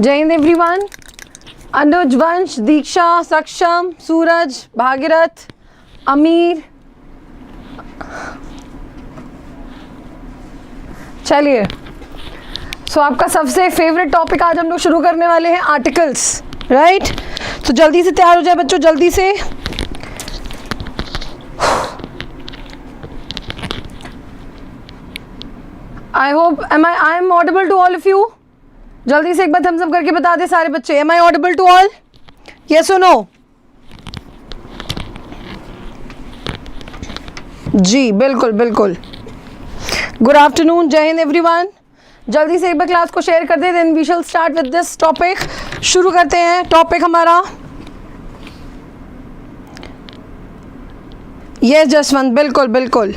जय हिंद एवरीवन। अनुज, वंश, दीक्षा, सक्षम, सूरज, भागीरथ, अमीर। चलिए, सो आपका सबसे फेवरेट टॉपिक आज हम लोग शुरू करने वाले हैं आर्टिकल्स, राइट। तो जल्दी से तैयार हो जाए बच्चों, जल्दी से। I hope I am audible to all of you. जल्दी से एक बार थम्स अप करके बता दे सारे बच्चे, am I audible to all? Yes और नो? जी बिल्कुल बिल्कुल। गुड आफ्टरनून, जय हिंद एवरीवन। जल्दी से एक बार क्लास को शेयर कर दे, then we shall start with this topic. शुरू करते हैं टॉपिक हमारा। यस जसवंत, बिल्कुल बिल्कुल।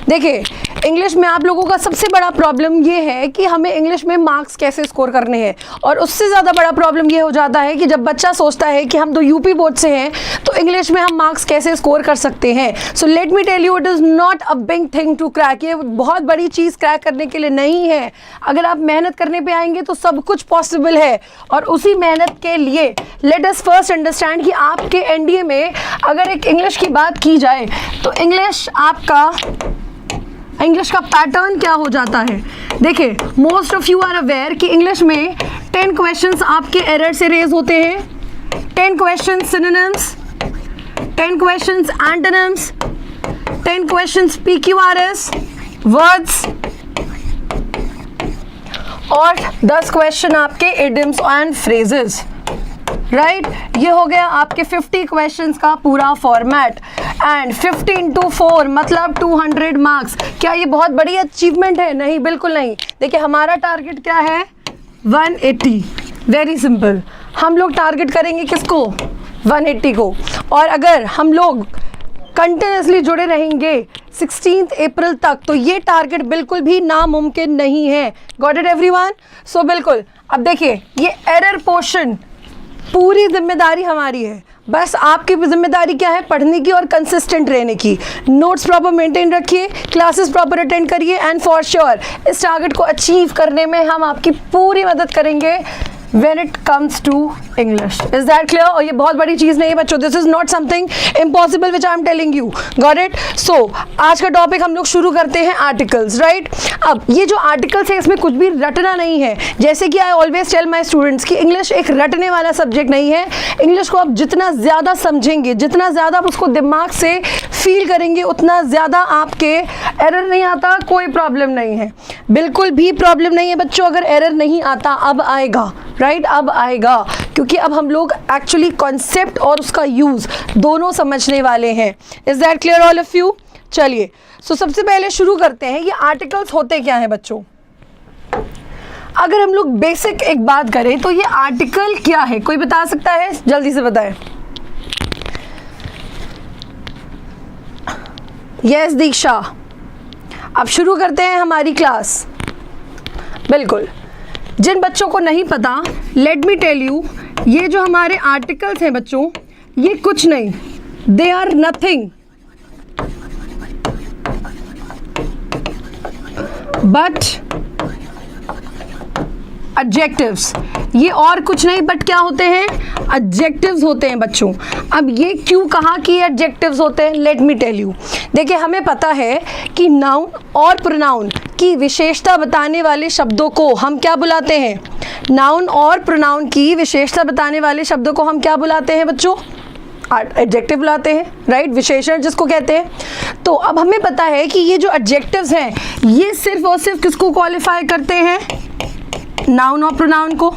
देखिए, इंग्लिश में आप लोगों का सबसे बड़ा प्रॉब्लम ये है कि हमें इंग्लिश में मार्क्स कैसे स्कोर करने हैं, और उससे ज़्यादा बड़ा प्रॉब्लम ये हो जाता है कि जब बच्चा सोचता है कि हम तो यूपी बोर्ड से हैं तो इंग्लिश में हम मार्क्स कैसे स्कोर कर सकते हैं। So let me tell you, it is not a big thing to crack. ये बहुत बड़ी चीज़ क्रैक करने के लिए नहीं है। अगर आप मेहनत करने पे आएंगे तो सब कुछ पॉसिबल है, और उसी मेहनत के लिए लेट अस फर्स्ट अंडरस्टैंड कि आपके एनडीए में अगर एक इंग्लिश की बात की जाए तो इंग्लिश का पैटर्न क्या हो जाता है। देखिए, most of you are aware कि इंग्लिश में 10 क्वेश्चंस आपके एरर से रेज होते हैं, 10 questions synonyms, 10 questions antonyms, 10 questions PQRS words, और 10 क्वेश्चन आपके इडियम्स एंड फ्रेजेस, राइट। ये हो गया आपके 50 क्वेश्चंस का पूरा फॉर्मेट, एंड 50 into 4 मतलब 200 मार्क्स। क्या ये बहुत बड़ी अचीवमेंट है? नहीं, बिल्कुल नहीं। देखिए, हमारा टारगेट क्या है? 180। Very simple. हम लोग टारगेट करेंगे किसको? 180 को। और अगर हम लोग कंटिन्यूसली जुड़े रहेंगे 16 अप्रैल तक तो ये टारगेट बिल्कुल भी नामुमकिन नहीं है। Got it everyone? सो बिल्कुल। अब देखिए, ये एरर पोर्शन पूरी जिम्मेदारी हमारी है। बस आपकी जिम्मेदारी क्या है? पढ़ने की और कंसिस्टेंट रहने की। नोट्स प्रॉपर मेंटेन रखिए, क्लासेस प्रॉपर अटेंड करिए, एंड फॉर श्योर इस टारगेट को अचीव करने में हम आपकी पूरी मदद करेंगे when it comes to English. Is that clear? और ये बहुत बड़ी चीज़ नहीं है बच्चों, this is not something impossible which I am telling you. Got it? So आज का टॉपिक हम लोग शुरू करते हैं आर्टिकल्स, राइट। अब ये जो आर्टिकल्स है इसमें कुछ भी रटना नहीं है। जैसे कि I always tell my students कि इंग्लिश एक रटने वाला सब्जेक्ट नहीं है। इंग्लिश को आप जितना ज़्यादा समझेंगे, जितना ज़्यादा आप उसको दिमाग से फील करेंगे, उतना ज़्यादा आपके एरर नहीं आता। कोई प्रॉब्लम नहीं है, बिल्कुल भी प्रॉब्लम नहीं है बच्चों अगर एरर नहीं आता। अब आएगा, राइट, अब आएगा, क्योंकि अब हम लोग एक्चुअली कॉन्सेप्ट और उसका यूज़ दोनों समझने वाले हैं। Is that clear all of you? चलिए, सो सबसे पहले शुरू करते हैं। ये आर्टिकल्स होते क्या हैं बच्चों? अगर हम लोग बेसिक एक बात करें तो ये आर्टिकल क्या है, कोई बता सकता है? जल्दी से बताएं। यस दीक्षा। अब शुरू करते हैं हमारी क्लास। बिल्कुल, जिन बच्चों को नहीं पता, लेट मी टेल यू, ये जो हमारे आर्टिकल्स हैं बच्चों, ये कुछ नहीं, they are nothing but adjectives. ये और कुछ नहीं बट क्या होते हैं? एडजेक्टिव्स होते हैं बच्चों। अब ये क्यों कहा कि एडजेक्टिव्स होते हैं? Let me tell you. देखिए, हमें पता है कि नाउन और प्रोनाउन की विशेषता बताने वाले शब्दों को हम क्या बुलाते हैं? नाउन और प्रोनाउन की विशेषता बताने वाले शब्दों को हम क्या बुलाते हैं बच्चों? एडजेक्टिव बुलाते हैं, राइट, विशेषण जिसको कहते हैं। तो अब हमें पता है कि ये जो एडजेक्टिव्स हैं ये सिर्फ और सिर्फ किसको क्वालिफाई करते हैं? नाउन और प्रोनाउन को।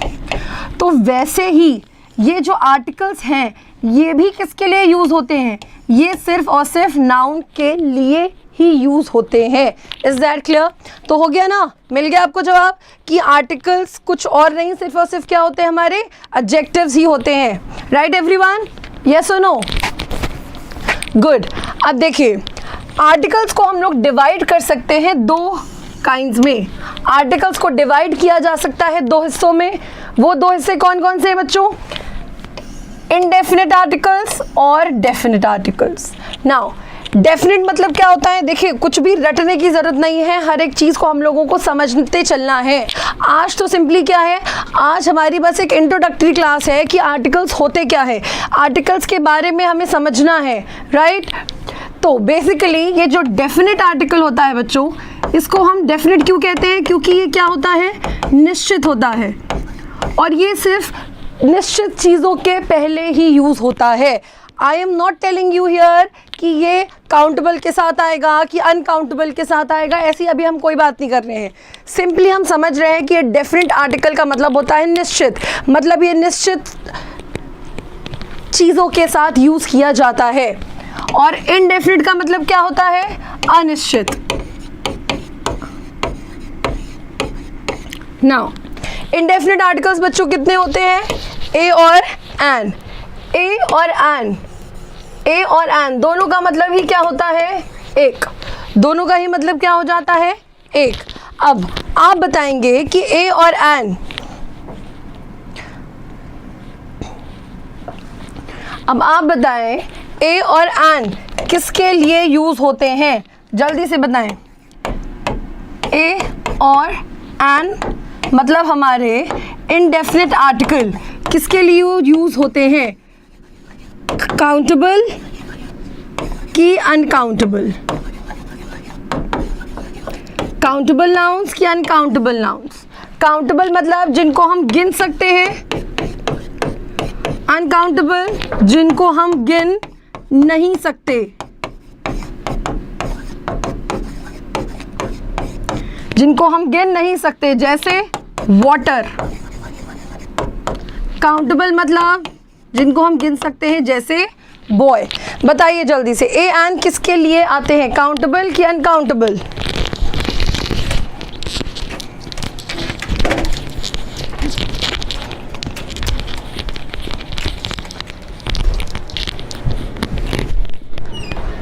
तो वैसे ही ये जो आर्टिकल्स हैं ये भी किसके लिए यूज़ होते हैं? ये सिर्फ और सिर्फ नाउन के लिए ही यूज़ होते हैं। Is that clear? तो हो गया ना, मिल गया आपको जवाब कि आर्टिकल्स कुछ और नहीं, सिर्फ और सिर्फ क्या होते हैं? हमारे एडजेक्टिव्स ही होते हैं, राइट एवरीवन? यस और नो? गुड। अब देखिए, आर्टिकल्स को हम लोग डिवाइड कर सकते हैं 2 काइंड्स में। आर्टिकल्स को डिवाइड किया जा सकता है 2 हिस्सों में। वो 2 हिस्से कौन कौन से हैं बच्चों? इनडेफिनिट आर्टिकल्स और डेफिनिट आर्टिकल्स। नाउ डेफिनेट मतलब क्या होता है, देखिए कुछ भी रटने की ज़रूरत नहीं है, हर एक चीज़ को हम लोगों को समझते चलना है। आज तो सिंपली क्या है, आज हमारी बस एक इंट्रोडक्टरी क्लास है कि आर्टिकल्स होते क्या है, आर्टिकल्स के बारे में हमें समझना है, राइट। तो बेसिकली ये जो डेफिनेट आर्टिकल होता है बच्चों, इसको हम डेफिनेट क्यों कहते हैं, क्योंकि ये क्या होता है, निश्चित होता है, और ये सिर्फ निश्चित चीज़ों के पहले ही यूज़ होता है। I am not telling you here कि ये काउंटेबल के साथ आएगा कि अनकाउंटेबल के साथ आएगा, ऐसी अभी हम कोई बात नहीं कर रहे हैं। सिंपली हम समझ रहे हैं कि ये डेफिनेट आर्टिकल का मतलब होता है निश्चित, मतलब ये निश्चित चीज़ों के साथ यूज़ किया जाता है। और इनडेफिनिट का मतलब क्या होता है, अनिश्चित। नाउ इनडेफिनिट आर्टिकल्स बच्चों कितने होते हैं, ए और एन। ए और एन, ए और एन दोनों का मतलब ही क्या होता है, एक। दोनों का ही मतलब क्या हो जाता है, एक। अब आप बताएंगे कि ए और एन, अब आप बताएं ए और एन किसके लिए यूज होते हैं, जल्दी से बताएं। ए और एन मतलब हमारे इनडेफिनिट आर्टिकल किसके लिए यूज होते हैं, काउंटेबल की अनकाउंटेबल, काउंटेबल नाउन्स की अनकाउंटेबल नाउन्स। काउंटेबल मतलब जिनको हम गिन सकते हैं, अनकाउंटेबल जिनको हम गिन नहीं सकते, जिनको हम गिन नहीं सकते, जैसे वाटर। काउंटेबल मतलब जिनको हम गिन सकते हैं, जैसे बॉय। बताइए जल्दी से, ए एंड किसके लिए आते हैं, काउंटेबल कि uncountable.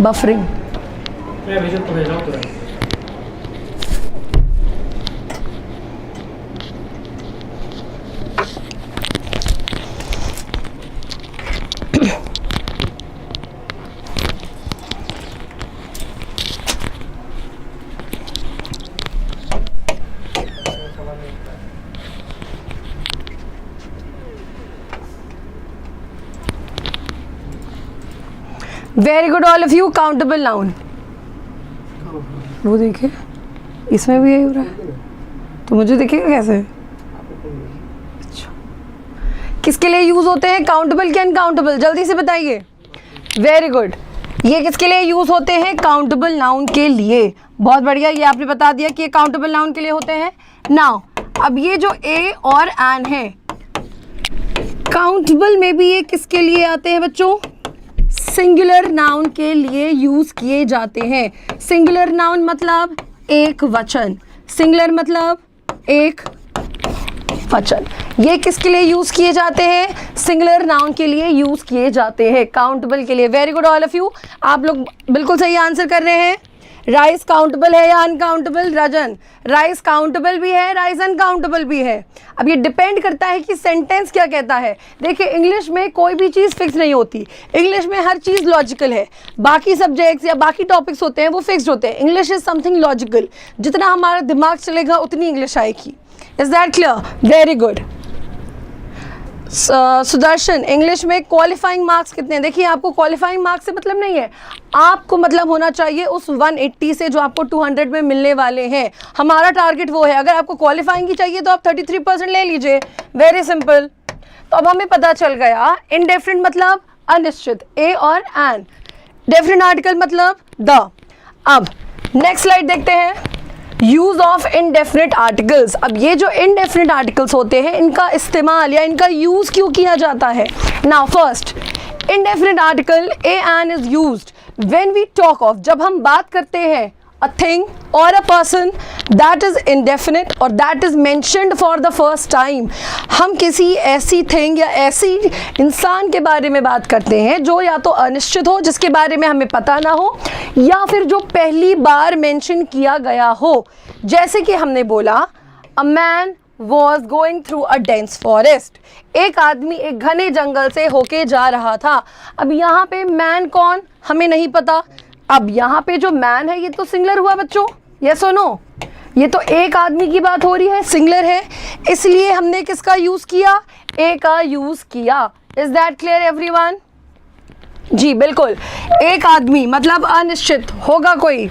Buffering. Very good all of you. Countable noun, वो देखिए इसमें भी यही हो रहा है, तो मुझे देखिएगा कैसे। अच्छा, किसके लिए यूज होते हैं, काउंटेबल के अनकाउंटेबल, जल्दी से बताइए। वेरी गुड, ये किसके लिए यूज होते हैं, काउंटेबल नाउन के लिए। बहुत बढ़िया, ये आपने बता दिया कि ये काउंटेबल नाउन के लिए होते हैं। नाउ अब ये जो ए और एन है, काउंटेबल में भी ये किसके लिए आते हैं बच्चों, सिंगुलर नाउन के लिए यूज किए जाते हैं। सिंगुलर नाउन मतलब एक वचन, सिंगुलर मतलब एक वचन। ये किसके लिए यूज किए जाते हैं, सिंगुलर नाउन के लिए यूज किए जाते हैं, काउंटेबल के लिए। Very good all of you, आप लोग बिल्कुल सही आंसर कर रहे हैं। राइस काउंटेबल है या अनकाउंटेबल, रजन? राइस काउंटेबल भी है, राइस अनकाउंटेबल भी है। अब ये डिपेंड करता है कि सेंटेंस क्या कहता है। देखिए इंग्लिश में कोई भी चीज़ फिक्स नहीं होती, इंग्लिश में हर चीज़ लॉजिकल है। बाकी सब्जेक्ट्स या बाकी टॉपिक्स होते हैं वो फिक्स्ड होते हैं, इंग्लिश इज समथिंग लॉजिकल। जितना हमारा दिमाग चलेगा उतनी इंग्लिश आएगी। Is that clear? Very good. Sudarshan, English में क्वालिफाइंग मार्क्स कितने हैं? देखिए आपको क्वालिफाइंग मार्क्स से मतलब नहीं है, आपको मतलब होना चाहिए उस 180 से जो आपको 200 में मिलने वाले हैं। हमारा टारगेट वो है। अगर आपको क्वालिफाइंग की चाहिए तो आप 33% ले लीजिए, वेरी सिंपल। तो अब हमें पता चल गया इनडेफिनिट मतलब अनिश्चित, ए और एन। डेफिनिट आर्टिकल मतलब द। अब नेक्स्ट स्लाइड देखते हैं, यूज ऑफ इनडेफिनिट आर्टिकल्स। अब ये जो इनडेफिनिट आर्टिकल्स होते हैं इनका इस्तेमाल या इनका यूज क्यों किया जाता है। Now first, indefinite article a an is used when we talk of, जब हम बात करते हैं a thing or a person that is indefinite or that is mentioned for the first time। हम किसी ऐसी thing या ऐसी इंसान के बारे में बात करते हैं जो या तो अनिश्चित हो, जिसके बारे में हमें पता ना हो, या फिर जो पहली बार मेंशन किया गया हो। जैसे कि हमने बोला a man was going through a dense forest, एक आदमी एक घने जंगल से होके जा रहा था। अब यहाँ पे मैन कौन हमें नहीं पता, अब यहाँ पे जो मैन है ये तो सिंगुलर हुआ बच्चों, यस और नो? ये तो एक आदमी की बात हो रही है, सिंगुलर है, इसलिए हमने किसका यूज किया? ए का यूज किया। Is that clear everyone? जी बिल्कुल, एक आदमी मतलब अनिश्चित होगा कोई।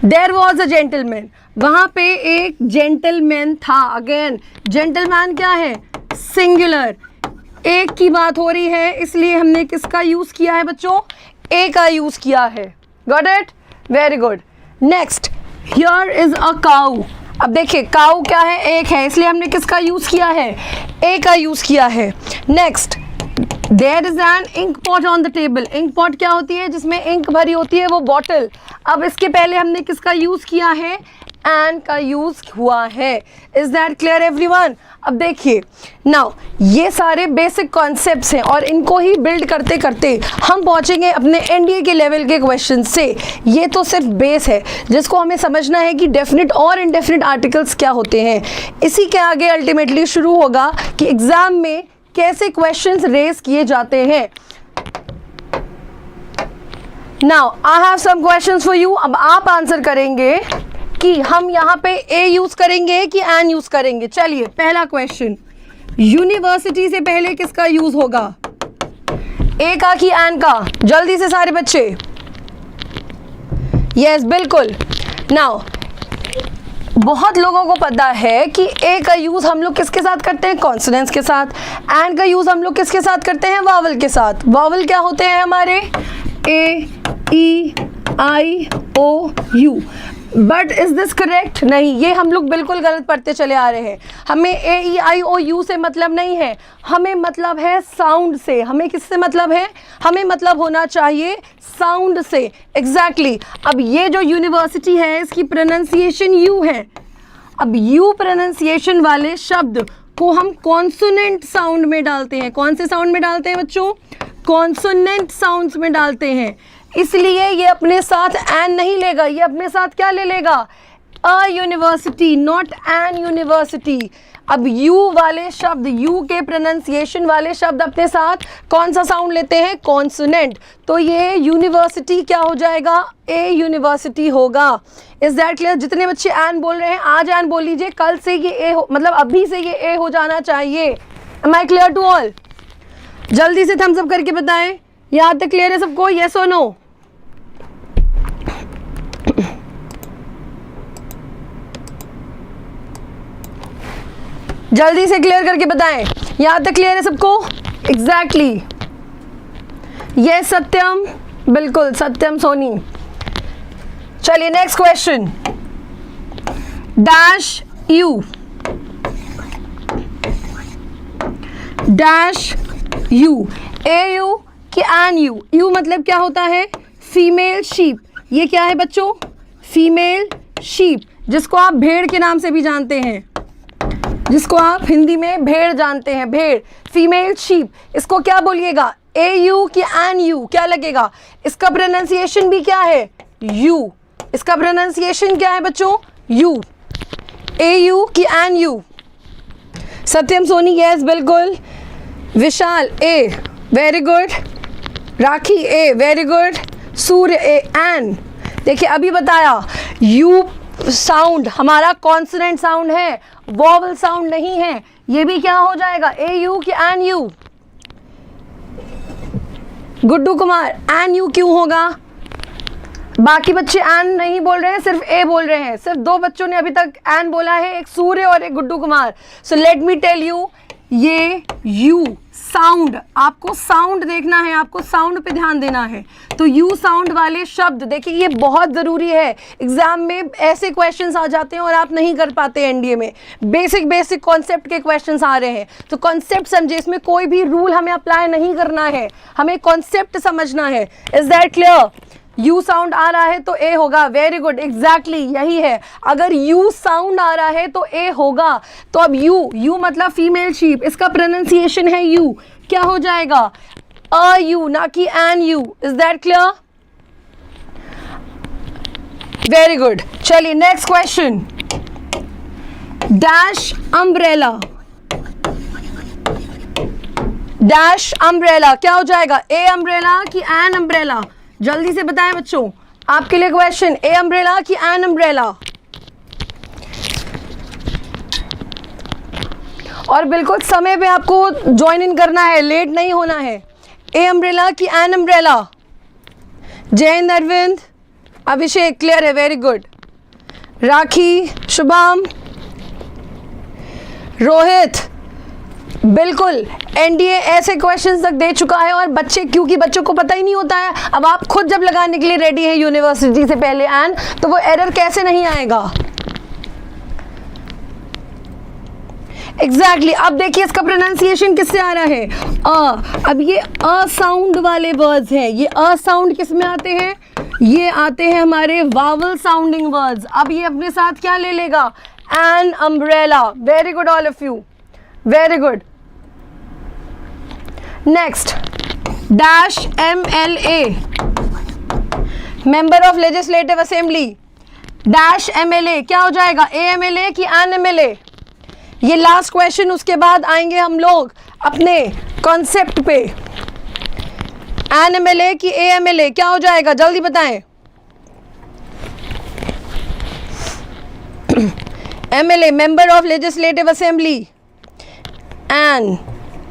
देयर वॉज अ जेंटलमैन, वहां पे एक जेंटलमैन था। अगेन जेंटलमैन क्या है? सिंगुलर, एक की बात हो रही है, इसलिए हमने किसका यूज किया है बच्चों? ए का यूज किया है। Got it? Very good. Next, here is a cow. अब देखिए काऊ क्या है? एक है, इसलिए हमने किसका यूज किया है? ए का यूज किया है। Next, there is an ink pot on the table. Ink pot क्या होती है? जिसमें इंक भरी होती है, वो बॉटल। अब इसके पहले हमने किसका यूज किया है? एन का यूज हुआ है। Is that clear everyone? अब देखिए नाउ, ये सारे बेसिक कॉन्सेप्ट्स हैं और इनको ही बिल्ड करते करते हम पहुंचेंगे अपने एनडीए के लेवल के क्वेश्चन से। ये तो सिर्फ बेस है जिसको हमें समझना है कि डेफिनेट और इनडेफिनेट आर्टिकल्स क्या होते हैं। इसी के आगे अल्टीमेटली शुरू होगा कि एग्जाम में कैसे क्वेश्चंस रेज किए जाते हैं। Now I have some questions for you. अब आप आंसर करेंगे कि हम यहाँ पे ए यूज करेंगे कि एन यूज करेंगे। चलिए पहला क्वेश्चन, यूनिवर्सिटी से पहले किसका यूज होगा? ए का कि एन का? जल्दी से सारे बच्चे। यस बिल्कुल। नाउ बहुत लोगों को पता है कि ए का यूज हम लोग किसके साथ करते हैं? कॉन्सोनेंट्स के साथ। एन का यूज हम लोग किसके साथ करते हैं? वावल के साथ। वावल क्या होते हैं हमारे? A, E, I, O, U. But is this correct? नहीं, ये हम लोग बिल्कुल गलत पढ़ते चले आ रहे हैं। हमें ए, ई, आई, ओ, यू से मतलब नहीं है, हमें मतलब है साउंड से। हमें किससे मतलब है? हमें मतलब होना चाहिए साउंड से। एग्जैक्टली। अब ये जो यूनिवर्सिटी है इसकी प्रोनाउंसिएशन यू है। अब यू प्रोनाउंसिएशन वाले शब्द को हम कॉन्सोनेंट साउंड में डालते हैं। कौन से साउंड में डालते हैं बच्चों? कॉन्सोनेंट साउंड्स में डालते हैं। इसलिए ये अपने साथ एन नहीं लेगा, ये अपने साथ क्या ले लेगा? A university, not an university. अब यू वाले शब्द, यू के प्रोनाउंसिएशन वाले शब्द अपने साथ कौन सा साउंड लेते हैं? कॉन्सोनेंट। तो ये यूनिवर्सिटी क्या हो जाएगा? ए यूनिवर्सिटी होगा। Is that clear? जितने बच्चे एन बोल रहे हैं आज एन बोल लीजिए, कल से ये ए हो, मतलब अभी से ये ए हो जाना चाहिए। Am I clear to all? जल्दी से थम्स अप करके बताएं, यहाँ तक क्लियर है सबको? येस और नो? जल्दी से क्लियर करके बताएं, यहाँ तक क्लियर है सबको? एग्जैक्टली। ये सत्यम, बिल्कुल सत्यम सोनी। चलिए next question, dash you, dash you, a u कि एन यू? यू मतलब क्या होता है? Female sheep. ये क्या है बच्चों? फीमेल शीप, जिसको आप भेड़ के नाम से भी जानते हैं, जिसको आप हिंदी में भेड़ जानते हैं, भेड़, फीमेल शीप। इसको क्या बोलिएगा? ए यू कि एन यू? क्या लगेगा? इसका प्रोनाउंसिएशन भी क्या है? यू। इसका प्रोनाउंसिएशन क्या है बच्चों? यू। ए यू कि an u? Satyam Soni yes बिल्कुल। Vishal a, very good. Rakhi a, very good. Surya a, an. देखिए अभी बताया, यू साउंड हमारा कॉन्सोनेंट साउंड है, वॉवल साउंड नहीं है। ये भी क्या हो जाएगा? ए यू कि an u? Guddu Kumar an u क्यों होगा? बाकी बच्चे एन नहीं बोल रहे हैं, सिर्फ ए बोल रहे हैं। सिर्फ दो बच्चों ने अभी तक एन बोला है, एक सूर्य और एक Guddu Kumar. So let me tell you, ये यू साउंड, आपको साउंड देखना है, आपको साउंड पे ध्यान देना है। तो यू साउंड वाले शब्द देखिए, ये बहुत ज़रूरी है। एग्जाम में ऐसे क्वेश्चंस आ जाते हैं और आप नहीं कर पाते। एनडीए में बेसिक बेसिक कॉन्सेप्ट के क्वेश्चंस आ रहे हैं, तो कॉन्सेप्ट समझे, इसमें कोई भी रूल हमें अप्लाई नहीं करना है, हमें कॉन्सेप्ट समझना है। Is that clear? U sound आ रहा है तो ए होगा। वेरी गुड, एग्जैक्टली यही है। अगर यू साउंड आ रहा है तो ए होगा। तो अब यू, यू मतलब फीमेल शीप, इसका प्रोनाउंसिएशन है यू। क्या हो जाएगा? अ यू, ना कि an ewe. Is that clear? Very good. चलिए next question, dash umbrella, dash umbrella क्या हो जाएगा? ए अम्ब्रेला कि एन अम्ब्रेला? जल्दी से बताएं बच्चों, आपके लिए क्वेश्चन, ए अम्ब्रेला कि एन अम्ब्रेला? और बिल्कुल समय पे आपको ज्वाइन इन करना है, लेट नहीं होना है। ए अम्ब्रेला कि एन अम्ब्रेला? जय हिंद अरविंद, अभिषेक क्लियर है, वेरी गुड। राखी, शुभम, रोहित, बिल्कुल एनडीए ऐसे क्वेश्चंस तक दे चुका है और बच्चे, क्योंकि बच्चों को पता ही नहीं होता है, अब आप खुद जब लगाने के लिए रेडी है यूनिवर्सिटी से पहले एन, तो वो एरर कैसे नहीं आएगा। एग्जैक्टली अब देखिए इसका प्रोनाउंसिएशन किससे आ रहा है, अ। अब ये अ साउंड वाले वर्ड्स हैं, ये अ साउंड किस में आते हैं, ये आते हैं हमारे वावल साउंडिंग वर्ड्स। अब ये अपने साथ क्या ले लेगा, an umbrella. Very good all of you, very good. Next, dash MLA, member of legislative assembly. Dash MLA क्या हो जाएगा, AMLA कि NMLA? ये लास्ट क्वेश्चन, उसके बाद आएंगे हम लोग अपने कॉन्सेप्ट पे। NMLA कि AMLA क्या हो जाएगा, जल्दी बताएं। MLA member of legislative assembly, an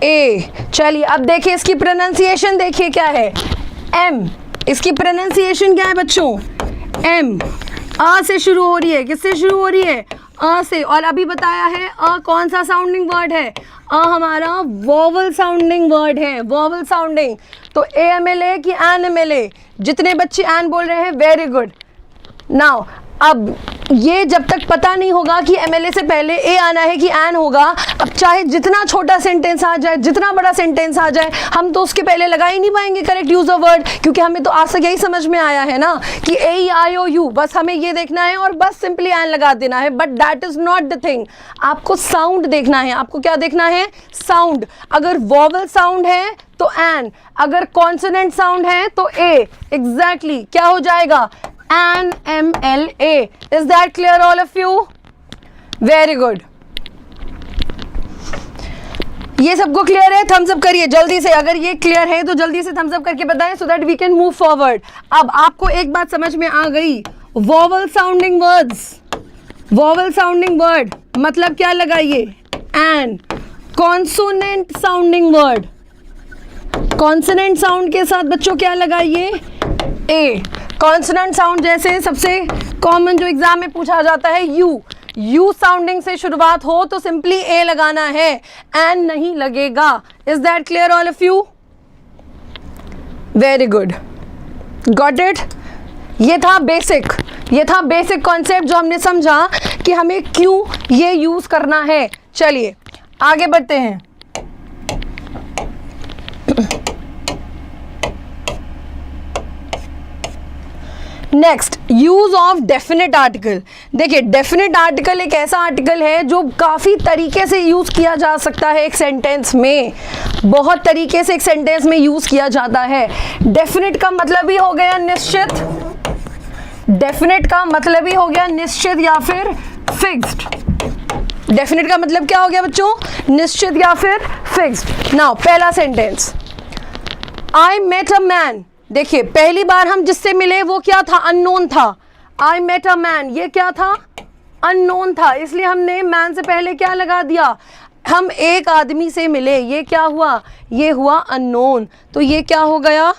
a. चलिए अब देखिए इसकी प्रोनाउंसिएशन, देखिए क्या है, M। इसकी प्रोनाउंसिएशन क्या है बच्चों, M। आ से शुरू हो रही है, किससे शुरू हो रही है, अ से। और अभी बताया है अ कौन सा साउंडिंग वर्ड है, अ हमारा वोवल साउंडिंग वर्ड है, वोवल साउंडिंग। तो AMLA कि NMLA? जितने बच्चे एन बोल रहे हैं, वेरी गुड। नाउ अब ये जब तक पता नहीं होगा कि MLA से पहले ए आना है कि एन होगा, अब चाहे जितना छोटा सेंटेंस आ जाए, जितना बड़ा सेंटेंस आ जाए, हम तो उसके पहले लगा ही नहीं पाएंगे करेक्ट यूज ऑफ वर्ड, क्योंकि हमें तो आज तक यही समझ में आया है ना कि AEIOU, बस हमें ये देखना है और बस सिंपली एन लगा देना है। But that is not the thing, आपको साउंड देखना है। आपको क्या देखना है, साउंड। अगर वॉवल साउंड है तो एन, अगर कॉन्सोनेंट साउंड है तो ए। एग्जैक्टली क्या हो जाएगा, NMLA। Is that clear all of you? Very good. ये सबको क्लियर है, थम्स अप करिए जल्दी से। अगर ये क्लियर है तो जल्दी से थम्स अप करके बताएं, so that we can move forward. अब आपको एक बात समझ में आ गई, vowel sounding words, vowel sounding word मतलब क्या लगाइए, an. Consonant sounding word, consonant sound के साथ बच्चों क्या लगाइए, ए। कॉन्सोनेंट साउंड जैसे सबसे कॉमन जो एग्जाम में पूछा जाता है, यू साउंडिंग से शुरुआत हो तो सिंपली ए लगाना है, एन नहीं लगेगा। Is that clear all of you? Very good, got it. ये था बेसिक कॉन्सेप्ट जो हमने समझा कि हमें क्यों ये यूज करना है। चलिए आगे बढ़ते हैं। Next, use of definite article. देखिए डेफिनेट आर्टिकल एक ऐसा आर्टिकल है जो काफ़ी तरीके से यूज़ किया जा सकता है एक सेंटेंस में, बहुत तरीके से एक सेंटेंस में यूज़ किया जाता है। डेफिनेट का मतलब ही हो गया निश्चित, डेफिनेट का मतलब ही हो गया निश्चित या फिर फिक्स्ड। डेफिनेट का मतलब क्या हो गया बच्चों, निश्चित या फिर फिक्स्ड। नाउ पहला sentence, I met a man. देखिए पहली बार हम जिससे मिले वो क्या था, अननोन था। आई मेट अ मैन, ये क्या था, अननोन था, इसलिए हमने मैन से पहले क्या लगा दिया, हम एक आदमी से मिले, ये क्या हुआ, ये हुआ अननोन, तो ये क्या हो गया,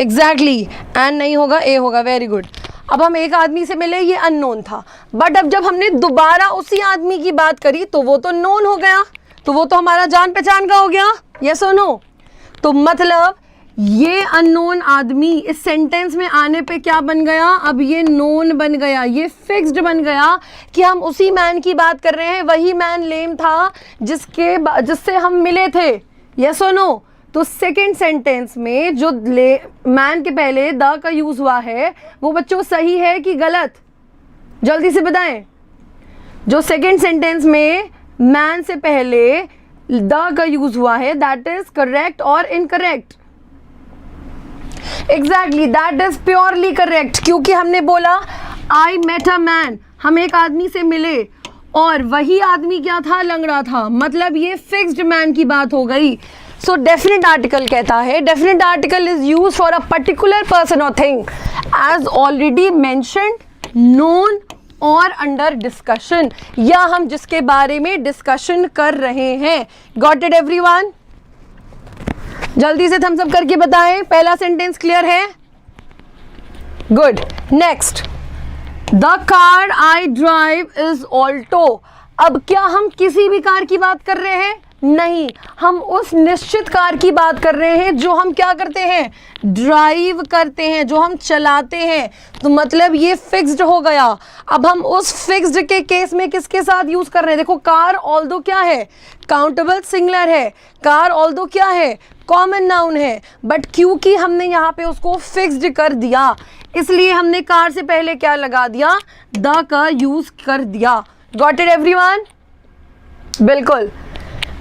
एग्जैक्टली एन नहीं होगा, ए होगा। Very good. अब हम एक आदमी से मिले, ये अननोन था, बट अब जब हमने दोबारा उसी आदमी की बात करी तो वो तो नोन हो गया, तो वो तो हमारा जान पहचान का हो गया, यस और नो। तो मतलब ये अननोन आदमी इस सेंटेंस में आने पे क्या बन गया, अब ये नोन बन गया, ये फिक्स्ड बन गया कि हम उसी मैन की बात कर रहे हैं, वही मैन लेम था जिससे हम मिले थे, यस और नो। तो सेकंड सेंटेंस में जो मैन के पहले द का यूज हुआ है वो बच्चों सही है कि गलत, जल्दी से बताएं। जो सेकंड सेंटेंस में मैन से पहले द का यूज हुआ है दैट इज करेक्ट और incorrect. Exactly that is purely correct, क्योंकि हमने बोला आई मेट अ मैन, हम एक आदमी से मिले और वही आदमी क्या था, लंगड़ा था, मतलब ये फिक्स्ड मैन की बात हो गई। सो डेफिनेट आर्टिकल कहता है definite article is use for a particular person और thing as already mentioned, known और अंडर डिस्कशन, या हम जिसके बारे में डिस्कशन कर रहे हैं। Got it everyone? जल्दी से थम्स अप करके बताएं, पहला सेंटेंस क्लियर है? Good. Next, the car I drive is Alto. अब क्या हम किसी भी कार की बात कर रहे हैं? नहीं, हम उस निश्चित कार की बात कर रहे हैं जो हम क्या करते हैं? ड्राइव करते हैं, जो हम चलाते हैं। तो मतलब ये फिक्स्ड हो गया। अब हम उस फिक्स्ड के केस में किसके साथ यूज कर रहे हैं? देखो, कार ऑल्दो क्या है? काउंटेबल सिंगुलर है। कार ऑल्दो क्या है? कॉमन नाउन है। बट क्योंकि हमने यहाँ पे उसको फिक्स्ड कर दिया, इसलिए हमने कार से पहले क्या लगा दिया? द का यूज कर दिया। Got it everyone? बिल्कुल।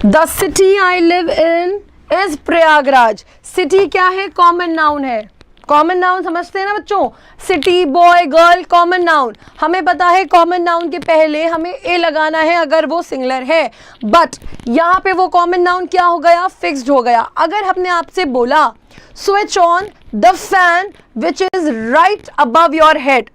The city I live in is Prayagraj. City क्या है? कॉमन नाउन है। कॉमन नाउन समझते हैं ना बच्चों? City, boy, girl, common noun. हमें पता है कॉमन नाउन के पहले हमें ए लगाना है अगर वो सिंगुलर है, बट यहाँ पे वो कॉमन नाउन क्या हो गया? फिक्स्ड हो गया। अगर हमने आपसे बोला switch on the fan which is right above your head,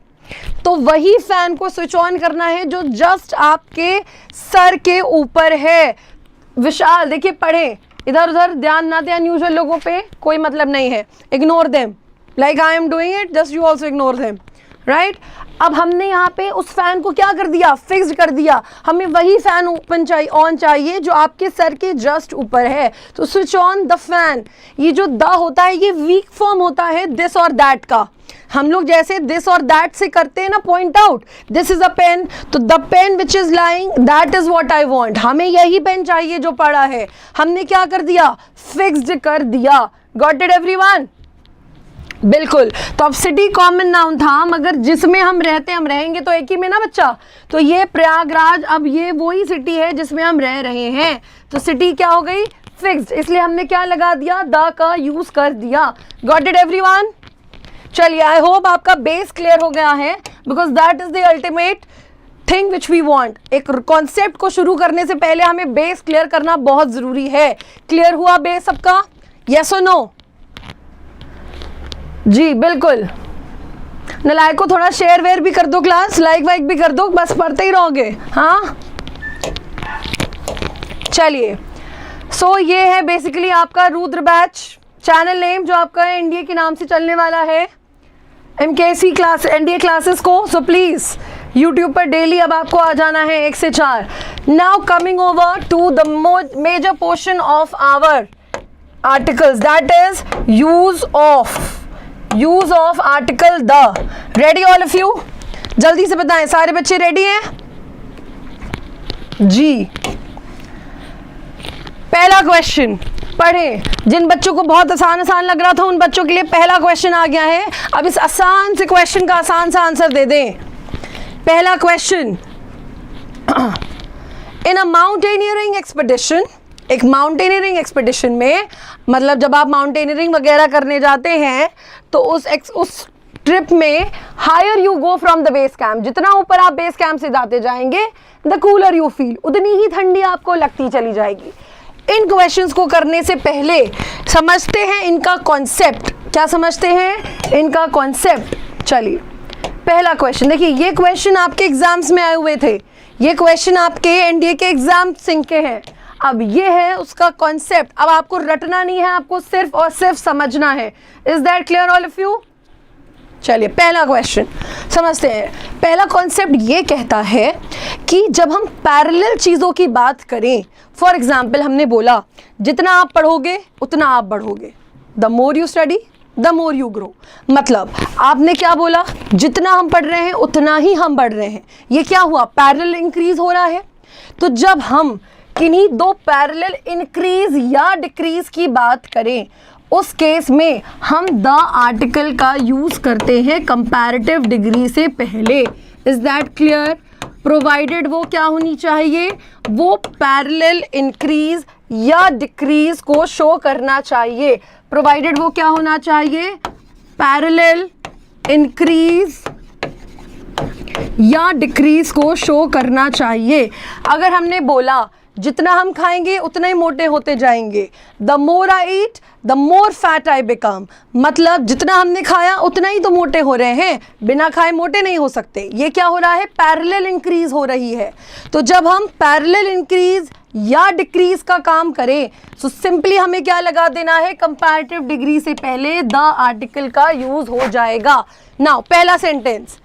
तो वही फैन को स्विच ऑन करना है जो जस्ट आपके सर के ऊपर है। विशाल देखिए, पढ़े, इधर उधर ध्यान ना दें, अनयूजुअल लोगों पे कोई मतलब नहीं है। Ignore them like I am doing it, just you also ignore them, right? अब हमने यहाँ पे उस फैन को क्या कर दिया? फिक्स्ड कर दिया। हमें वही फैन ऑन चाहिए जो आपके सर के जस्ट ऊपर है। तो स्विच ऑन द फैन, ये जो द होता है ये वीक फॉर्म होता है दिस और दैट का। हम लोग जैसे दिस और दैट से करते हैं ना point out, this is a pen, तो the pen which is lying that is what I want. हमें यही पेन चाहिए जो पड़ा है। हमने क्या कर दिया? फिक्स्ड कर दिया। Got it everyone? बिल्कुल। तो अब सिटी कॉमन नाउन था, मगर जिसमें हम रहते हैं, हम रहेंगे तो एक ही में ना बच्चा। तो ये प्रयागराज, अब ये वही सिटी है जिसमें हम रह रहे हैं। तो सिटी क्या हो गई? फिक्स्ड, इसलिए हमने क्या लगा दिया? द का यूज कर दिया। Got it everyone? चलिए, आई होप आपका बेस क्लियर हो गया है, because that is the ultimate thing which we want. एक कॉन्सेप्ट को शुरू करने से पहले हमें बेस क्लियर करना बहुत जरूरी है। क्लियर हुआ बेस सबका? यस और नो? जी बिल्कुल। नलायक को थोड़ा शेयर वेयर भी कर दो, क्लास लाइक वाइक भी कर दो, बस पढ़ते ही रहोगे। हाँ, चलिए। सो ये है बेसिकली आपका रुद्र बैच चैनल नेम, जो आपका एनडीए के नाम से चलने वाला है, एमकेसी क्लास, एनडीए क्लासेस को। सो प्लीज यूट्यूब पर डेली अब आपको आ जाना है 1 से 4। Now coming over to the major portion of our articles, that is use of article the. Ready all of you? जल्दी से बताएं, सारे बच्चे रेडी हैं? जी। पहला क्वेश्चन पढ़ें। जिन बच्चों को बहुत आसान लग रहा था उन बच्चों के लिए पहला क्वेश्चन आ गया है। अब इस आसान से क्वेश्चन का आसान सा आंसर दे दें। पहला question, in a mountaineering expedition, एक माउंटेनियरिंग एक्सपेडिशन में, मतलब जब आप माउंटेनियरिंग वगैरह करने जाते हैं तो उस ट्रिप में higher you go from the base camp, जितना ऊपर आप बेस कैंप से जाते जाएंगे द कूलर यू फील, उतनी ही ठंडी आपको लगती चली जाएगी। इन क्वेश्चंस को करने से पहले समझते हैं इनका कॉन्सेप्ट। क्या समझते हैं? इनका कॉन्सेप्ट। चलिए, पहला क्वेश्चन देखिए, ये क्वेश्चन आपके एग्जाम्स में आए हुए थे, ये क्वेश्चन आपके एनडीए के एग्जाम सिंक के हैं। अब ये है उसका कॉन्सेप्ट। अब आपको रटना नहीं है, आपको सिर्फ और सिर्फ समझना है। Is that clear all of you? चलिए, पहला क्वेश्चन समझते हैं। पहला कॉन्सेप्ट ये कहता है कि जब हम पैरेलल चीज़ों की बात करें, फॉर एग्जाम्पल हमने बोला जितना आप पढ़ोगे उतना आप बढ़ोगे, the more you study the more you grow. मतलब आपने क्या बोला? जितना हम पढ़ रहे हैं उतना ही हम बढ़ रहे हैं। ये क्या हुआ? पैरेलल इंक्रीज हो रहा है। तो जब हम किन्हीं दो पैरेलल इंक्रीज या डिक्रीज की बात करें, उस केस में हम द आर्टिकल का यूज करते हैं कंपैरेटिव डिग्री से पहले। Is that clear? प्रोवाइडेड वो क्या होनी चाहिए? वो पैरेलल इंक्रीज या डिक्रीज को शो करना चाहिए। प्रोवाइडेड वो क्या होना चाहिए? पैरेलल इंक्रीज या डिक्रीज को शो करना चाहिए। अगर हमने बोला जितना हम खाएंगे उतना ही मोटे होते जाएंगे। The more I eat the more fat I become, मतलब जितना हमने खाया उतना ही तो मोटे हो रहे हैं, बिना खाए मोटे नहीं हो सकते। ये क्या हो रहा है, पैरेलल इंक्रीज हो रही है। तो जब हम पैरेलल इंक्रीज या डिक्रीज का काम करें तो सिंपली हमें क्या लगा देना है, कंपैरेटिव डिग्री से पहले द आर्टिकल का यूज हो जाएगा। नाउ पहला sentence,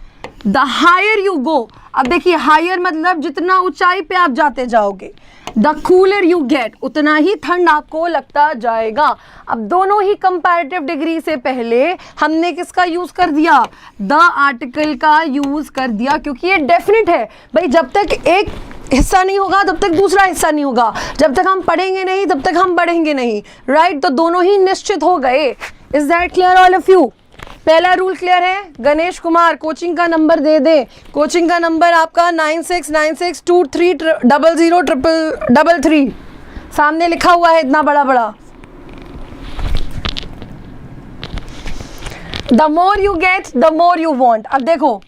the higher you go, अब देखिए हायर मतलब जितना ऊंचाई पे आप जाते जाओगे, द कूलर यू गेट, उतना ही ठंड आपको लगता जाएगा। अब दोनों ही कंपैरेटिव डिग्री से पहले हमने किसका यूज कर दिया, द आर्टिकल का यूज कर दिया, क्योंकि ये डेफिनेट है भाई, जब तक एक हिस्सा नहीं होगा तब तक दूसरा हिस्सा नहीं होगा, जब तक हम पढ़ेंगे नहीं तब तक हम बढ़ेंगे नहीं, राइट। तो दोनों ही निश्चित हो गए। Is that clear all of you? पहला रूल क्लियर है? गणेश कुमार कोचिंग का नंबर दे दे, कोचिंग का नंबर आपका 969623000033, सामने लिखा हुआ है इतना बड़ा बड़ा। The more you get the more you want. अब देखो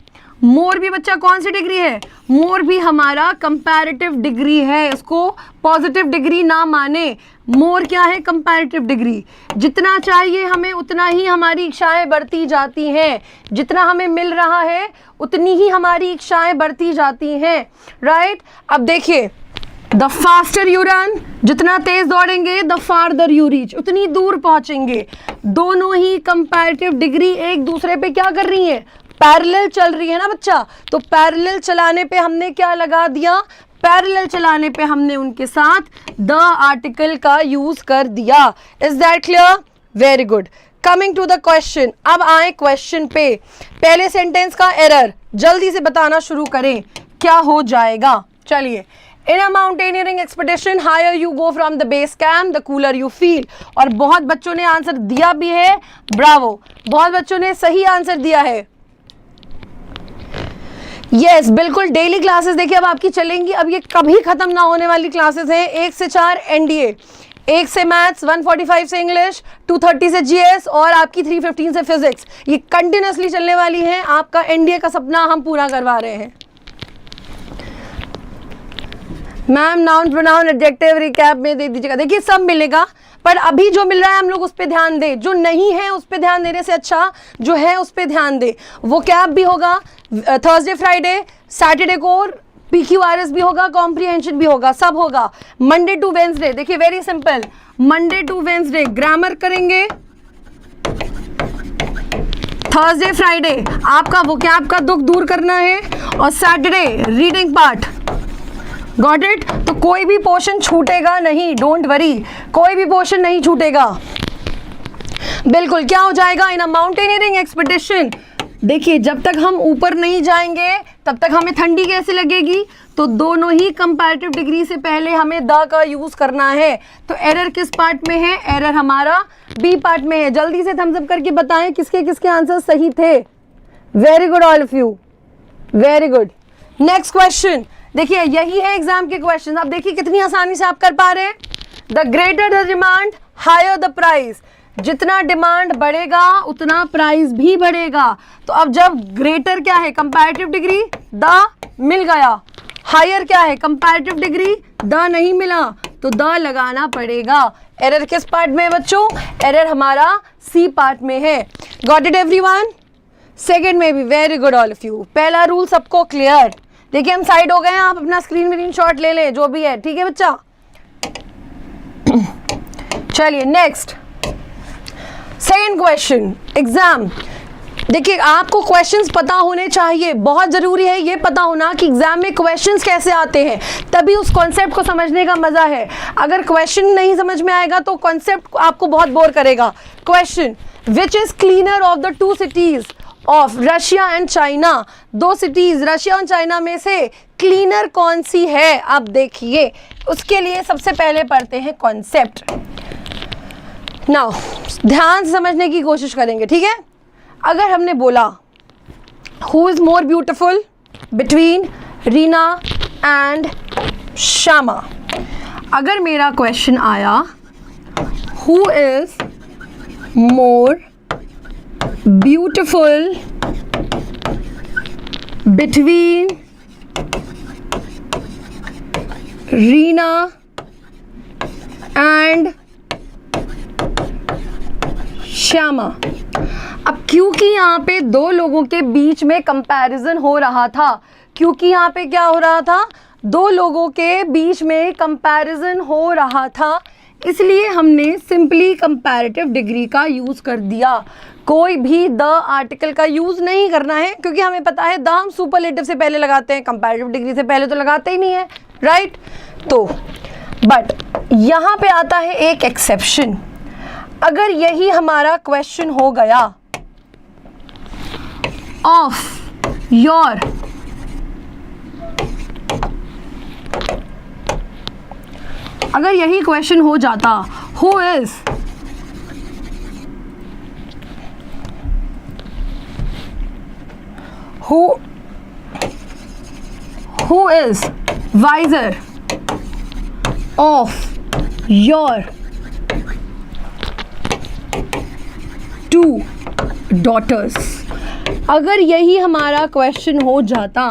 मोर भी बच्चा कौन सी डिग्री है, मोर भी हमारा कंपैरेटिव डिग्री है, इसको पॉजिटिव डिग्री ना माने। मोर क्या है, कंपैरेटिव डिग्री। जितना चाहिए हमें उतना ही हमारी इच्छाएं बढ़ती जाती हैं, जितना हमें मिल रहा है उतनी ही हमारी इच्छाएं बढ़ती जाती हैं, राइट। अब देखिए द फास्टर यू रन, जितना तेज दौड़ेंगे द फार्दर यू रीच, उतनी दूर पहुंचेंगे। दोनों ही कंपैरेटिव डिग्री एक दूसरे पे क्या कर रही है, पैरेलल चल रही है ना बच्चा। तो पैरेलल चलाने पे हमने क्या लगा दिया, पैरेलल चलाने पे हमने उनके साथ द आर्टिकल का यूज कर दिया। Is that clear? Very good. Coming to the question, अब आए क्वेश्चन पे। पहले सेंटेंस का एरर जल्दी से बताना शुरू करें, क्या हो जाएगा। चलिए, in a mountaineering expedition higher you go from the base camp the cooler you feel. और बहुत बच्चों ने आंसर दिया भी है, ब्रावो, बहुत बच्चों ने सही आंसर दिया है। यस बिल्कुल, डेली क्लासेस देखिए अब आपकी चलेंगी, अब ये कभी खत्म ना होने वाली क्लासेस हैं। 1 से 4 एनडीए, 1 से मैथ्स, 145 से इंग्लिश, 230 से जीएस और आपकी 315 से फिजिक्स, ये कंटिन्यूसली चलने वाली हैं। आपका एनडीए का सपना हम पूरा करवा रहे हैं। Ma'am noun pronoun adjective recap में दे दीजिएगा। देखिए सब मिलेगा, पर अभी जो मिल रहा है हम लोग उस पर ध्यान दें, जो नहीं है उस पर ध्यान देने से अच्छा जो है उस पर ध्यान दें। वो कैप भी होगा थर्सडे फ्राइडे, सैटरडे को PQRS भी होगा, कॉम्प्रिहेंशन भी होगा, सब होगा। मंडे टू वेंसडे देखिए very simple, Monday to Wednesday grammar करेंगे, थर्सडे फ्राइडे आपका वो कैप का दुख दूर करना है, और Saturday reading part. Got it? तो कोई भी पोर्शन छूटेगा नहीं, डोंट वरी, कोई भी पोर्शन नहीं छूटेगा। बिल्कुल क्या हो जाएगा, इन अ माउंटेनियरिंग एक्सपेडिशन। देखिए जब तक हम ऊपर नहीं जाएंगे तब तक हमें ठंडी कैसे लगेगी, तो दोनों ही कंपैरेटिव डिग्री से पहले हमें द का यूज करना है। तो एरर किस पार्ट में है, एरर हमारा बी पार्ट में है। जल्दी से थम्स अप करके बताएं किसके किसके आंसर सही थे। Very good all of you, very good. Next question देखिए, यही है एग्जाम के क्वेश्चन। आप देखिए कितनी आसानी से आप कर पा रहे हैं। The greater the demand higher the price, जितना डिमांड बढ़ेगा उतना प्राइस भी बढ़ेगा। तो अब जब ग्रेटर क्या है, कंपैरेटिव डिग्री, द मिल गया। हायर क्या है, कंपैरेटिव डिग्री, द नहीं मिला, तो द लगाना पड़ेगा। एरर किस पार्ट में है बच्चों, एरर हमारा सी पार्ट में है। Got it everyone? सेकंड में भी very good all of you. पहला रूल सबको क्लियर। देखिए हम साइड हो गए हैं, आप अपना स्क्रीन शॉट ले लें जो भी है, ठीक है बच्चा। चलिए नेक्स्ट सेकंड क्वेश्चन एग्जाम। देखिए आपको क्वेश्चंस पता होने चाहिए, बहुत जरूरी है ये पता होना कि एग्जाम में क्वेश्चंस कैसे आते हैं, तभी उस कॉन्सेप्ट को समझने का मजा है। अगर क्वेश्चन नहीं समझ में आएगा तो कॉन्सेप्ट आपको बहुत बोर करेगा। Question, which is cleaner of the 2 cities of Russia and China. 2 cities Russia और चाइना में से क्लीनर कौन सी है, आप देखिए। उसके लिए सबसे पहले पढ़ते हैं कॉन्सेप्ट। नाउ ध्यान से समझने की कोशिश करेंगे, ठीक है। अगर हमने बोला who is more beautiful between Reena and Shyama, अगर मेरा क्वेश्चन आया who is more beautiful between Reena and Shyama. अब क्योंकि यहाँ पे दो लोगों के बीच में कंपैरिजन हो रहा था, क्योंकि यहाँ पे क्या हो रहा था, दो लोगों के बीच में कंपैरिजन हो रहा था, इसलिए हमने सिंपली कंपैरेटिव डिग्री का यूज़ कर दिया। कोई भी द आर्टिकल का यूज़ नहीं करना है, क्योंकि हमें पता है द हम सुपरलेटिव से पहले लगाते हैं, कंपैरेटिव डिग्री से पहले तो लगाते ही नहीं है, राइट। तो बट यहाँ पे आता है एक एक्सेप्शन। अगर यही हमारा क्वेश्चन हो गया ऑफ योर अगर यही क्वेश्चन हो जाता who is wiser of your two daughters, अगर यही हमारा क्वेश्चन हो जाता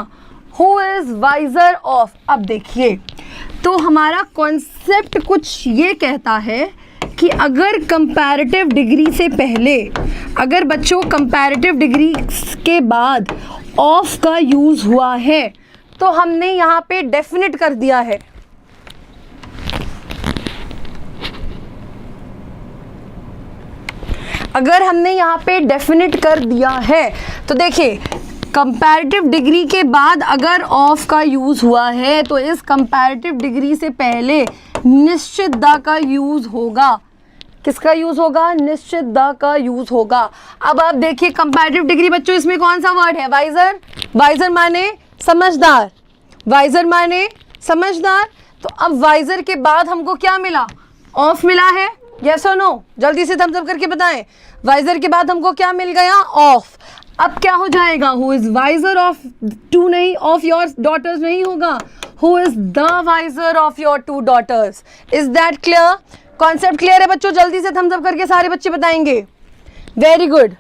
हु इज वाइजर ऑफ, अब देखिए तो हमारा कॉन्सेप्ट कुछ ये कहता है कि अगर कंपैरेटिव डिग्री से पहले, अगर बच्चों कंपैरेटिव डिग्री के बाद ऑफ का यूज़ हुआ है तो हमने यहाँ पे डेफिनेट कर दिया है। अगर हमने यहाँ पे डेफिनेट कर दिया है तो देखिए कंपैरेटिव डिग्री के बाद अगर ऑफ का यूज़ हुआ है तो इस कंपैरेटिव डिग्री से पहले निश्चित द का यूज़ होगा। किसका यूज़ होगा? निश्चित द का यूज़ होगा। अब आप देखिए कंपैरेटिव डिग्री बच्चों, इसमें कौन सा वर्ड है? वाइजर। वाइजर माने समझदार, वाइजर माने समझदार। तो अब वाइजर के बाद हमको क्या मिला? ऑफ मिला है। यस और नो? जल्दी से थम्स अप करके बताएं। वाइजर के बाद हमको क्या मिल गया? ऑफ। अब क्या हो जाएगा? Who is wiser of two नहीं, ऑफ योर डॉटर्स नहीं होगा, who is the wiser of your two daughters. Is that clear? Concept clear है बच्चों? जल्दी से थम्स अप करके सारे बच्चे बताएंगे। Very good,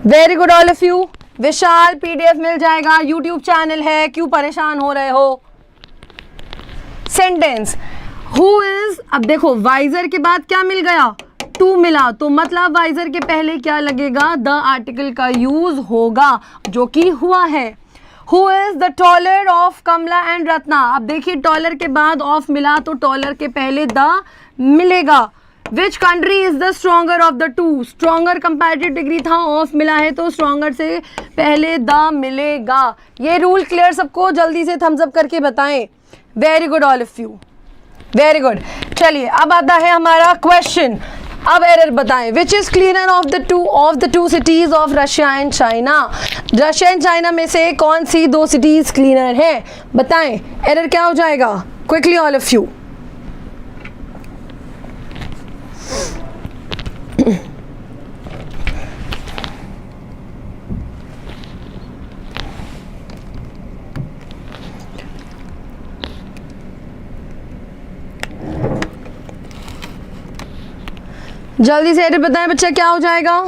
very good all of you. Vishal PDF मिल जाएगा, यूट्यूब चैनल है, क्यों परेशान हो रहे हो? सेंटेंस हु इज, अब देखो वाइजर के बाद क्या मिल गया? टू मिला, तो मतलब वाइजर के पहले क्या लगेगा? द आर्टिकल का यूज होगा, जो कि हुआ है। Who is the taller of Kamala and Ratna. अब देखिए टॉलर के बाद ऑफ मिला तो टॉलर के पहले द मिलेगा। Which country is the stronger of the two. Stronger comparative degree था, ऑफ मिला है तो स्ट्रॉन्गर से पहले द मिलेगा। ये रूल क्लियर सबको? जल्दी से थम्स अप करके बताएं। Very good all of you, very good. चलिए अब आता है हमारा क्वेश्चन। अब एरर बताएं। Which is cleaner of the two cities of Russia and China. Russia and China में से कौन सी दो सिटीज क्लीनर है? बताएं एरर क्या हो जाएगा? Quickly all of you. जल्दी से एरर बताएं बच्चा, क्या हो जाएगा?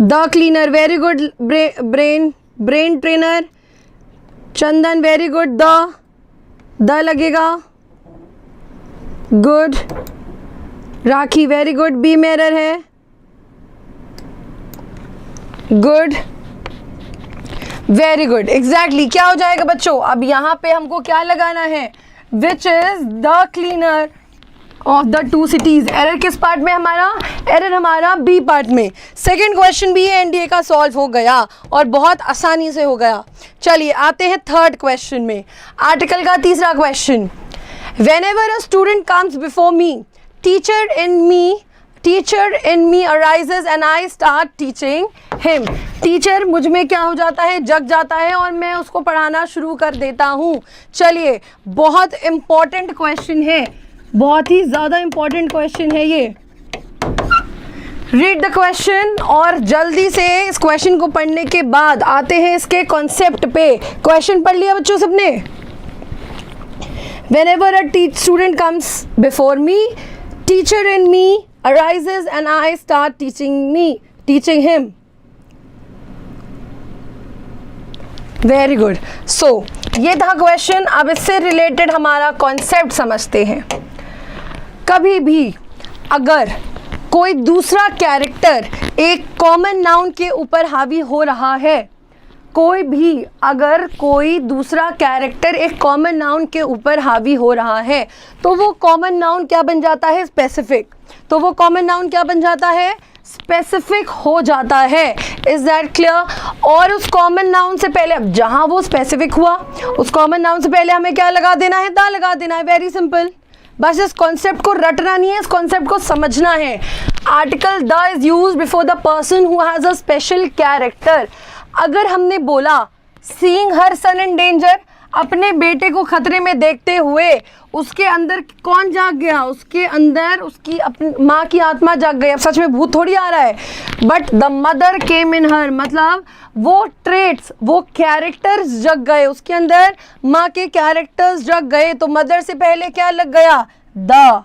The cleaner. Very good brain trainer. Chandan very good. The लगेगा। गुड। राखी वेरी गुड, बी में एरर है। Good, very good, exactly. क्या हो जाएगा बच्चों? अब यहाँ पे हमको क्या लगाना है? Which is the cleaner of the two cities. Error किस पार्ट में हमारा? एरर हमारा बी पार्ट में। सेकेंड क्वेश्चन भी एनडीए का सॉल्व हो गया और बहुत आसानी से हो गया। चलिए आते हैं थर्ड क्वेश्चन में। आर्टिकल का तीसरा question. Whenever a student comes before me, teacher in me arises and I start teaching him. Teacher मुझ में क्या हो जाता है? जग जाता है और मैं उसको पढ़ाना शुरू कर देता हूँ। चलिए बहुत इम्पॉर्टेंट क्वेश्चन है, बहुत ही ज़्यादा इम्पॉर्टेंट क्वेश्चन है ये। रीड द क्वेश्चन और जल्दी से इस क्वेश्चन को पढ़ने के बाद आते हैं इसके कॉन्सेप्ट पे। क्वेश्चन पढ़ लिया बच्चों सबने? Whenever a student comes before me, teacher in me arises and I start teaching him. Very good. So ये था क्वेश्चन। अब इससे रिलेटेड हमारा कॉन्सेप्ट समझते हैं। कभी भी अगर कोई दूसरा कैरेक्टर एक कॉमन नाउन के ऊपर हावी हो रहा है, कोई भी अगर कोई दूसरा कैरेक्टर एक कॉमन नाउन के ऊपर हावी हो रहा है, तो वो कॉमन नाउन क्या बन जाता है? स्पेसिफिक। तो वो कॉमन नाउन क्या बन जाता है? स्पेसिफिक हो जाता है। Is that clear? और उस कॉमन नाउन से पहले, अब जहां वो स्पेसिफिक हुआ, उस कॉमन नाउन से पहले हमें क्या लगा देना है? द लगा देना है। Very simple. बस इस कॉन्सेप्ट को रटना नहीं है, इस कॉन्सेप्ट को समझना है। Article the is use before the person who has a special character. अगर हमने बोला seeing her sun in danger, अपने बेटे को खतरे में देखते हुए उसके अंदर कौन जाग गया? उसके अंदर उसकी अपनी माँ की आत्मा जाग गई। अब सच में भूत थोड़ी आ रहा है, बट द मदर केम इन हर, मतलब वो ट्रेट्स, वो कैरेक्टर्स जग गए उसके अंदर, माँ के कैरेक्टर्स जग गए। तो मदर से पहले क्या लग गया? द।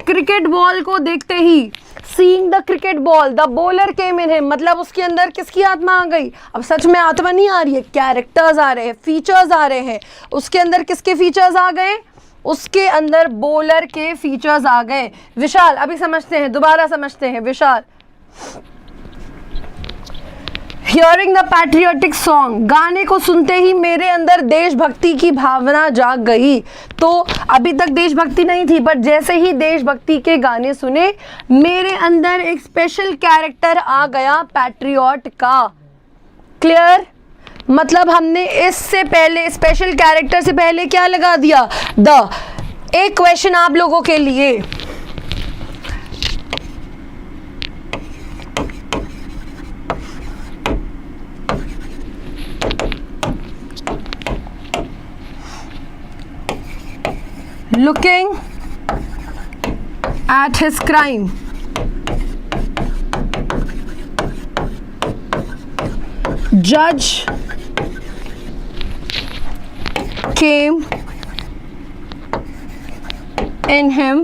क्रिकेट बॉल को देखते ही, seeing the cricket ball, the bowler came in him, मतलब उसके अंदर किसकी आत्मा आ गई? अब सच में आत्मा नहीं आ रही है, कैरेक्टर्स आ रहे हैं, फीचर्स आ रहे हैं। उसके अंदर किसके फीचर्स आ गए? उसके अंदर बॉलर के फीचर्स आ गए। विशाल, अभी समझते हैं, दोबारा समझते हैं। विशाल, हियरिंग द पैट्रियोटिक सॉन्ग, गाने को सुनते ही मेरे अंदर देशभक्ति की भावना जाग गई। तो अभी तक देशभक्ति नहीं थी, बट जैसे ही देशभक्ति के गाने सुने, मेरे अंदर एक स्पेशल कैरेक्टर आ गया पैट्रियट का। क्लियर? मतलब हमने इससे पहले, स्पेशल कैरेक्टर से पहले क्या लगा दिया? द। एक क्वेश्चन आप लोगों के लिए, looking at his crime, judge came in him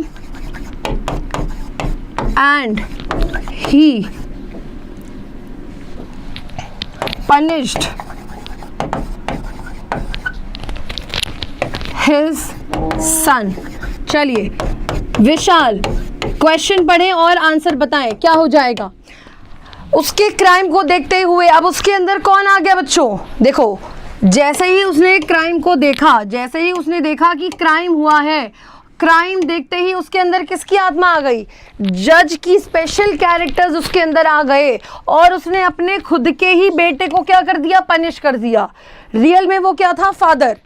and he punished his सन। चलिए विशाल, क्वेश्चन पढ़ें और आंसर बताएं, क्या हो जाएगा? उसके क्राइम को देखते हुए, अब उसके अंदर कौन आ गया बच्चों? देखो, जैसे ही उसने क्राइम को देखा, जैसे ही उसने देखा कि क्राइम हुआ है, क्राइम देखते ही उसके अंदर किसकी आत्मा आ गई? जज की स्पेशल कैरेक्टर्स उसके अंदर आ गए, और उसने अपने खुद के ही बेटे को क्या कर दिया? पनिश कर दिया। रियल में वो क्या था? फादर।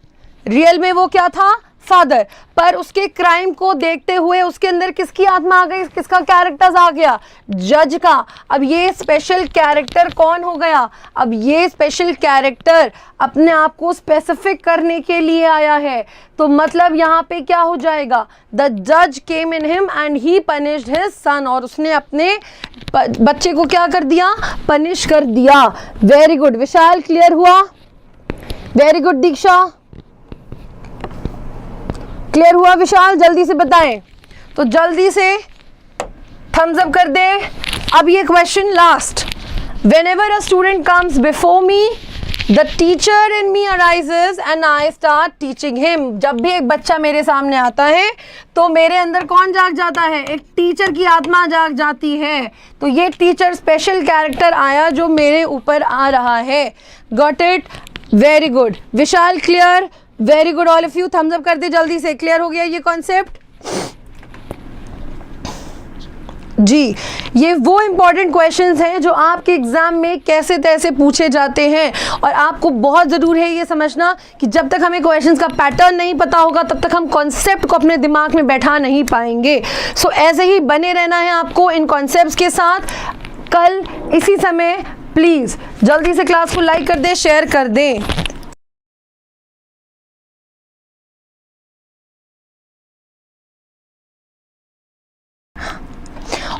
रियल में वो क्या था? फादर। पर उसके क्राइम को देखते हुए उसके अंदर किसकी आत्मा आ गई? किसका कैरेक्टर्स आ गया? जज का। अब ये स्पेशल कैरेक्टर कौन हो गया? अब ये स्पेशल कैरेक्टर अपने आप को स्पेसिफिक करने के लिए आया है। तो मतलब यहाँ पे क्या हो जाएगा? द जज came in him and he punished his son, और उसने अपने बच्चे को क्या कर दिया? पनिश कर दिया। वेरी गुड विशाल, क्लियर हुआ? वेरी गुड दीक्षा, क्लियर हुआ? विशाल जल्दी से बताएं, तो जल्दी से थम्स अप कर दें। अब ये question last, whenever a student comes before me the teacher in me arises and I start teaching him. जब भी एक बच्चा मेरे सामने आता है तो मेरे अंदर कौन जाग जाता है? एक टीचर की आत्मा जाग जाती है। तो ये टीचर स्पेशल कैरेक्टर आया जो मेरे ऊपर आ रहा है। Got it? Very good Vishal, clear? Very good all of you, thumbs up कर दे जल्दी से। क्लियर हो गया ये कॉन्सेप्ट? जी, ये वो इंपॉर्टेंट क्वेश्चंस हैं जो आपके एग्जाम में कैसे तैसे पूछे जाते हैं, और आपको बहुत ज़रूर है ये समझना कि जब तक हमें क्वेश्चंस का पैटर्न नहीं पता होगा तब तक हम कॉन्सेप्ट को अपने दिमाग में बैठा नहीं पाएंगे। सो ऐसे ही बने रहना है आपको इन कॉन्सेप्ट्स के साथ। कल इसी समय प्लीज़ जल्दी से क्लास को लाइक कर दें, शेयर कर दें।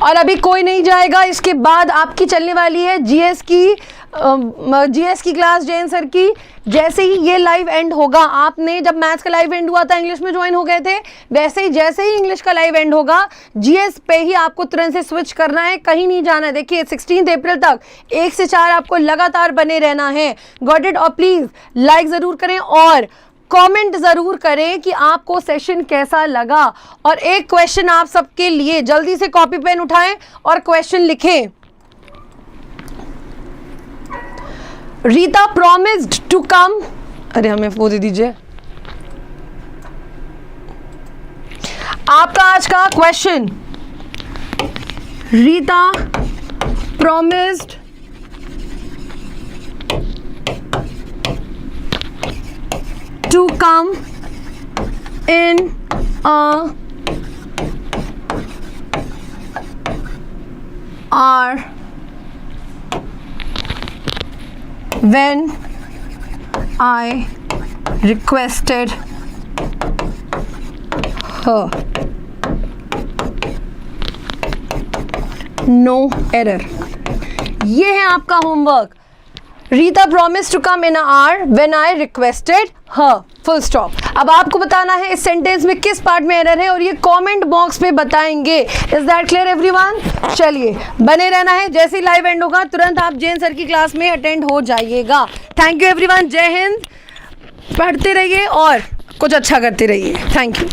और अभी कोई नहीं जाएगा, इसके बाद आपकी चलने वाली है जीएस की जीएस की क्लास जैन सर की, जैसे ही ये लाइव एंड होगा, आपने जब मैथ्स का लाइव एंड हुआ था इंग्लिश में ज्वाइन हो गए थे, वैसे ही जैसे ही इंग्लिश का लाइव एंड होगा जीएस पे ही आपको तुरंत से स्विच करना है, कहीं नहीं जाना है। देखिए 16 अप्रैल तक 1 से 4 आपको लगातार बने रहना है। Got it? और प्लीज लाइक जरूर करें और कमेंट जरूर करें कि आपको सेशन कैसा लगा। और एक क्वेश्चन आप सबके लिए, जल्दी से कॉपी पेन उठाएं और क्वेश्चन लिखें। रीता प्रॉमिस्ड टू कम, अरे हमें वो दे दीजिए। आपका आज का question, Rita promised to come in a hour when I requested her. No error. ये है आपका homework. Rita promise to come in hour when I requested her, full stop. अब आपको बताना है इस सेंटेंस में किस पार्ट में एरर है और ये कमेंट बॉक्स पे बताएंगे। Is that clear everyone? चलिए बने रहना है, जैसे ही लाइव एंड होगा तुरंत आप जैन सर की क्लास में अटेंड हो जाइएगा। थैंक यू एवरीवन, जय हिंद। पढ़ते रहिए और कुछ अच्छा करते रहिए। Thank you.